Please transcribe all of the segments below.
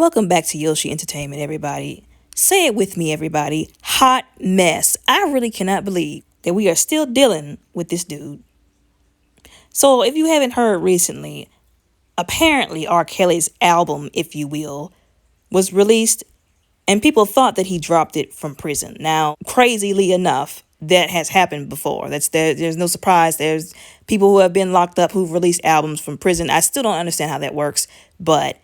Welcome back to Yoshi Entertainment, everybody. Say it with me, everybody. Hot mess. I really cannot believe that we are still dealing with this dude. So, if you haven't heard recently, apparently R. Kelly's album, if you will, was released and people thought that he dropped it from prison. Now, crazily enough, that has happened before. There's no surprise. There's people who have been locked up who've released albums from prison. I still don't understand how that works, but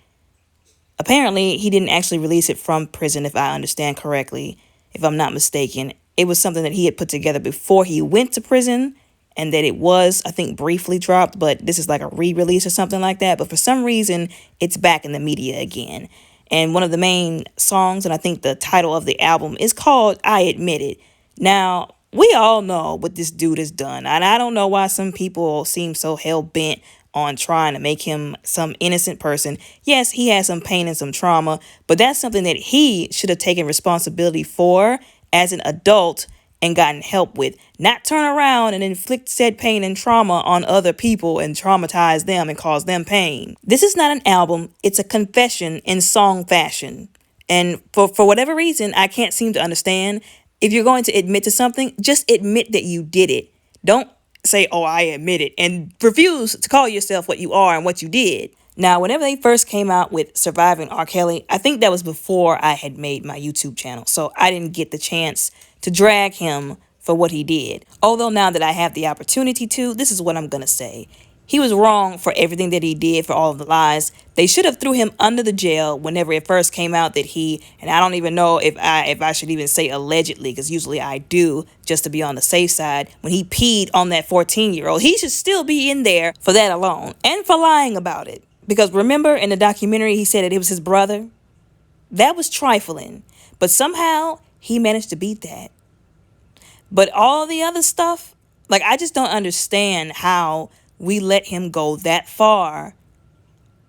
apparently, he didn't actually release it from prison, if I understand correctly, if I'm not mistaken. It was something that he had put together before he went to prison, and that it was, I think, briefly dropped, but this is like a re-release or something like that. But for some reason, it's back in the media again. And one of the main songs, and I think the title of the album, is called I Admit It. Now, we all know what this dude has done, and I don't know why some people seem so hell-bent on trying to make him some innocent person. Yes, he has some pain and some trauma, but that's something that he should have taken responsibility for as an adult and gotten help with. Not turn around and inflict said pain and trauma on other people and traumatize them and cause them pain. This is not an album. It's a confession in song fashion. And for whatever reason, I can't seem to understand. If you're going to admit to something, just admit that you did it. Don't say, oh, I admit it, and refuse to call yourself what you are and what you did. Now, whenever they first came out with Surviving R. Kelly, I think that was before I had made my YouTube channel, so I didn't get the chance to drag him for what he did. Although now that I have the opportunity to, this is what I'm going to say. He was wrong for everything that he did, for all of the lies. They should have threw him under the jail whenever it first came out that he, and I don't even know if I should even say allegedly, because usually I do, just to be on the safe side, when he peed on that 14-year-old. He should still be in there for that alone, and for lying about it. Because remember in the documentary he said that it was his brother? That was trifling, but somehow he managed to beat that. But all the other stuff, like, I just don't understand how we let him go that far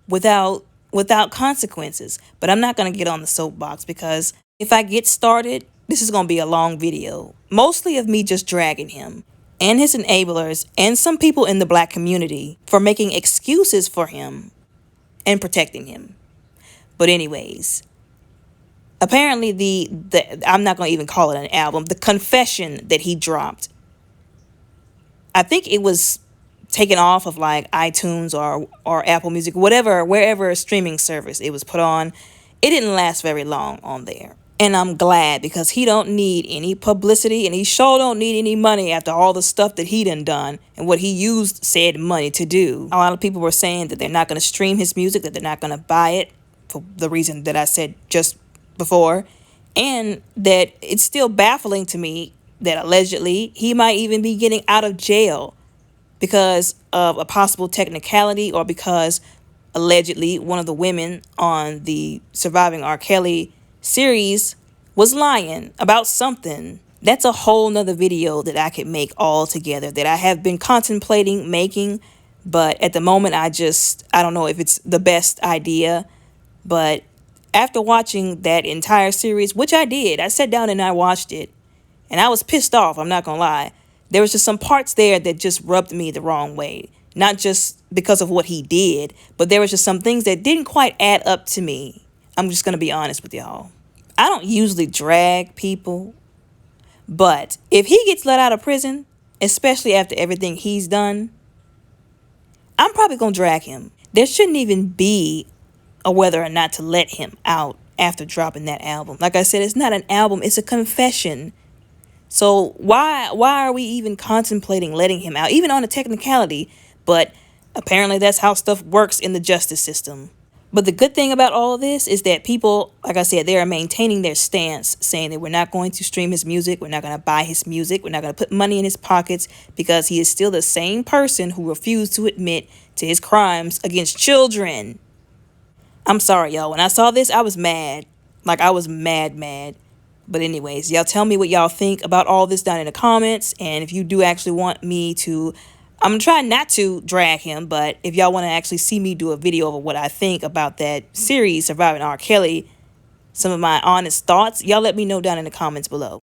without consequences. But I'm not going to get on the soapbox, because if I get started, this is going to be a long video. Mostly of me just dragging him and his enablers and some people in the black community for making excuses for him and protecting him. But anyways, apparently the I'm not going to even call it an album, the confession that he dropped, I think it was taken off of like iTunes or Apple Music, wherever streaming service it was put on. It didn't last very long on there. And I'm glad, because he don't need any publicity, and he sure don't need any money after all the stuff that he done and what he used said money to do. A lot of people were saying that they're not going to stream his music, that they're not going to buy it for the reason that I said just before, and that it's still baffling to me that allegedly he might even be getting out of jail because of a possible technicality, or because allegedly one of the women on the Surviving R. Kelly series was lying about something. That's a whole nother video that I could make all together, that I have been contemplating making, but at the moment I don't know if it's the best idea. But after watching that entire series, which I did, I sat down and I watched it, and I was pissed off, I'm not gonna lie. There was just some parts there that just rubbed me the wrong way. Not just because of what he did, but there was just some things that didn't quite add up to me. I'm just going to be honest with y'all. I don't usually drag people, but if he gets let out of prison, especially after everything he's done, I'm probably going to drag him. There shouldn't even be a whether or not to let him out after dropping that album. Like I said, it's not an album, it's a confession. So why are we even contemplating letting him out, even on a technicality? But apparently that's how stuff works in the justice system. But the good thing about all of this is that people, like I said, they are maintaining their stance, saying that we're not going to stream his music, we're not going to buy his music, we're not going to put money in his pockets, because he is still the same person who refused to admit to his crimes against children. I'm sorry, y'all. When I saw this, I was mad. Like, I was mad. But anyways, y'all tell me what y'all think about all this down in the comments. And if you do actually want me to, I'm going to try not to drag him, but if y'all want to actually see me do a video of what I think about that series, Surviving R. Kelly, some of my honest thoughts, y'all let me know down in the comments below.